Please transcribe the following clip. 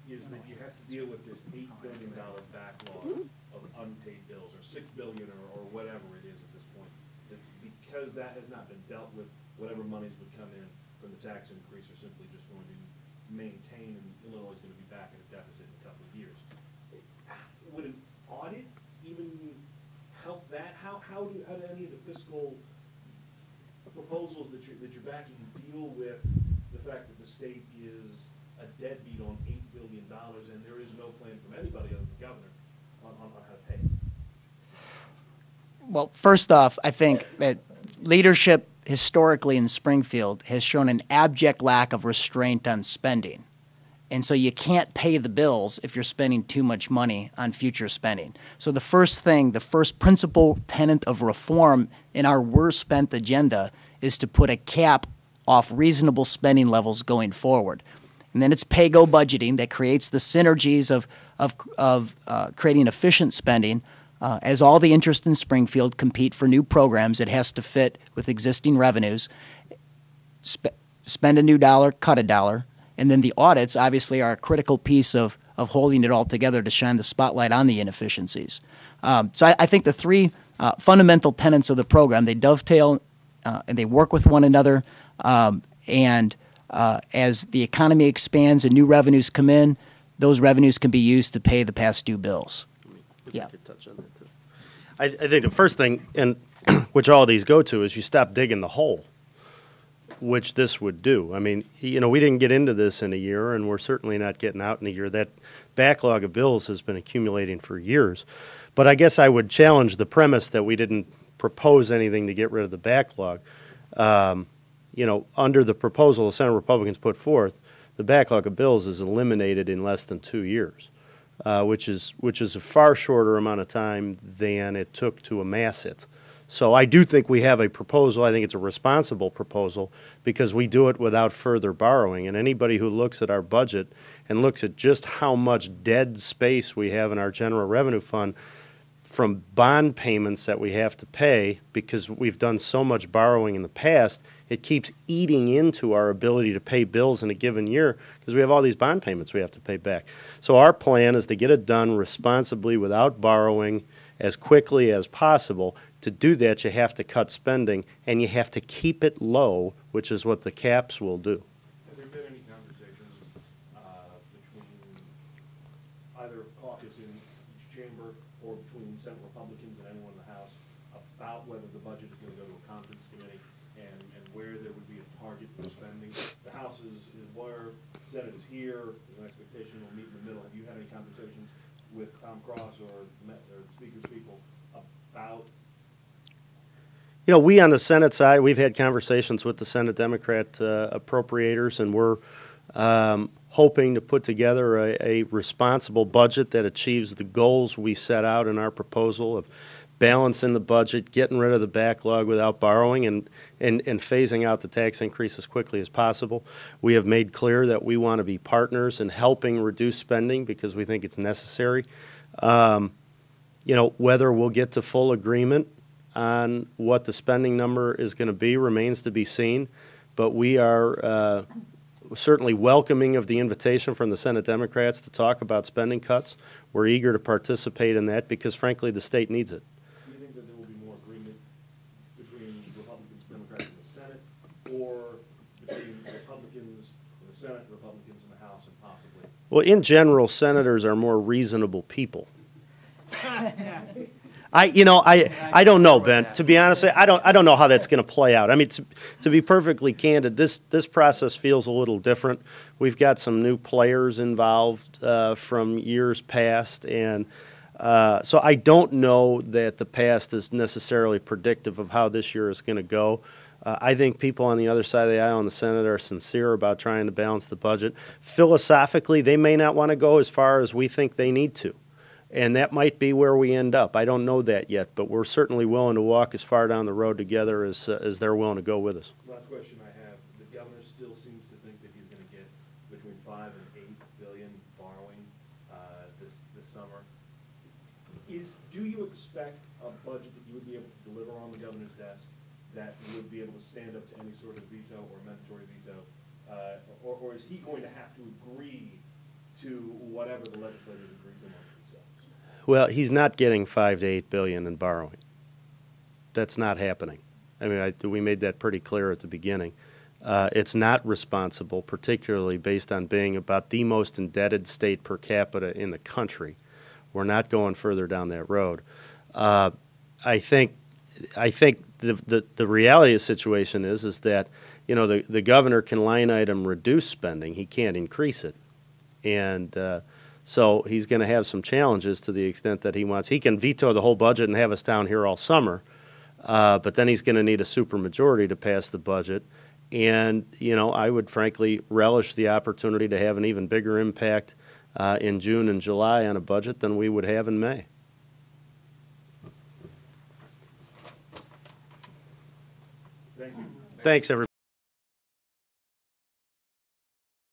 is that you have to deal with this $8 billion backlog of unpaid bills, or $6 billion, or whatever it is at this point. That because that has not been dealt with, whatever monies would come in from the tax increase are simply just going to maintain, and Illinois is going to be back in a deficit in a couple of years. Would an audit even help that? How do any of the fiscal proposals that you're backing deal with the fact that the state is a deadbeat on $8 billion and there is no plan from anybody other than the governor on how to pay? Well, first off, I think that leadership historically in Springfield has shown an abject lack of restraint on spending. And so you can't pay the bills if you're spending too much money on future spending. So the first principal tenet of reform in our worst spent agenda is to put a cap off reasonable spending levels going forward. And then it's pay-go budgeting that creates the synergies of creating efficient spending. As all the interest in Springfield compete for new programs, it has to fit with existing revenues. Spend a new dollar, cut a dollar. And then the audits obviously are a critical piece of holding it all together to shine the spotlight on the inefficiencies. So I think the three fundamental tenets of the program, they dovetail and they work with one another. And as the economy expands and new revenues come in, those revenues can be used to pay the past due bills. I could touch on that too. I think the first thing, and which all these go to, is you stop digging the hole, which this would do. I mean, you know, we didn't get into this in a year, and we're certainly not getting out in a year. That backlog of bills has been accumulating for years. But I guess I would challenge the premise that we didn't propose anything to get rid of the backlog. You know, under the proposal the Senate Republicans put forth, the backlog of bills is eliminated in less than 2 years, which is a far shorter amount of time than it took to amass it. So I do think we have a proposal. I think it's a responsible proposal because we do it without further borrowing. And anybody who looks at our budget and looks at just how much dead space we have in our general revenue fund from bond payments that we have to pay because we've done so much borrowing in the past, it keeps eating into our ability to pay bills in a given year because we have all these bond payments we have to pay back. So our plan is to get it done responsibly without borrowing as quickly as possible. To do that, you have to cut spending, and you have to keep it low, which is what the caps will do. Have there been any conversations between either caucus in each chamber or between Senate Republicans and anyone in the House about whether the budget is going to go to a conference committee and where there would be a target for spending? The House is where, the Senate is here, there's an expectation we'll meet in the middle. Have you had any conversations with Tom Cross or the Speaker's people about? You know, we on the Senate side, we've had conversations with the Senate Democrat appropriators, and we're hoping to put together a responsible budget that achieves the goals we set out in our proposal of balancing the budget, getting rid of the backlog without borrowing, and phasing out the tax increase as quickly as possible. We have made clear that we want to be partners in helping reduce spending because we think it's necessary. You know, whether we'll get to full agreement on what the spending number is going to be remains to be seen, but we are certainly welcoming of the invitation from the Senate Democrats to talk about spending cuts. We're eager to participate in that because, frankly, the state needs it. Do you think that there will be more agreement between Republicans, Democrats in the Senate, or between Republicans in the Senate, Republicans in the House, and possibly? Well, in general, senators are more reasonable people. I don't know, Ben. To be honest, I don't know how that's going to play out. I mean, to be perfectly candid, this process feels a little different. We've got some new players involved from years past, and so I don't know that the past is necessarily predictive of how this year is going to go. I think people on the other side of the aisle in the Senate are sincere about trying to balance the budget. Philosophically, they may not want to go as far as we think they need to. And that might be where we end up. I don't know that yet, but we're certainly willing to walk as far down the road together as they're willing to go with us. Last question I have. The governor still seems to think that he's going to get between $5 and $8 billion borrowing this summer. Do you expect a budget that you would be able to deliver on the governor's desk that would be able to stand up to any sort of veto or mandatory veto? Or is he going to have to agree to whatever the legislators agree to amongst themselves. Well, he's not getting 5 to 8 billion in borrowing. That's not happening. I mean, we made that pretty clear at the beginning. It's not responsible, particularly based on being about the most indebted state per capita in the country. We're not going further down that road. I think the reality of the situation is that, you know, the governor can line item reduce spending. He can't increase it. And so he's going to have some challenges to the extent that he wants. He can veto the whole budget and have us down here all summer, but then he's going to need a supermajority to pass the budget. And, you know, I would frankly relish the opportunity to have an even bigger impact in June and July on a budget than we would have in May. Thank you. Thanks, everybody.